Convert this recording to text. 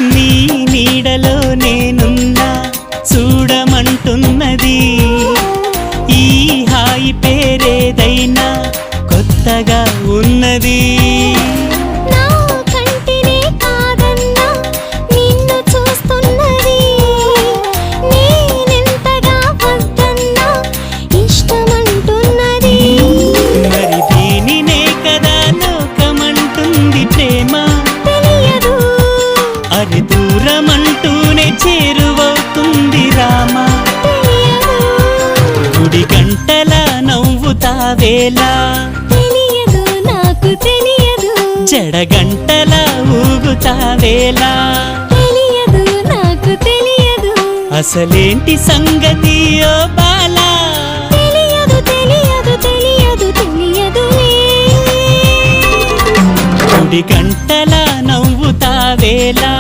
నీ నీడలో నేనున్నా చూడమంటున్నది ఈ హాయి పేరేదైనా కొత్తగా ఉన్నది మరి దీనినే కదా లోకమంటుంది ప్రేమ అది దూరమంటూనే చేరువవుతుంది రామా గుడి గంటల నవ్వుతావేలా జడగంటల ఊగుతావేలా అసలేంటి సంగతి ఓ బాలా గుడి గంటల నవ్వుతావేలా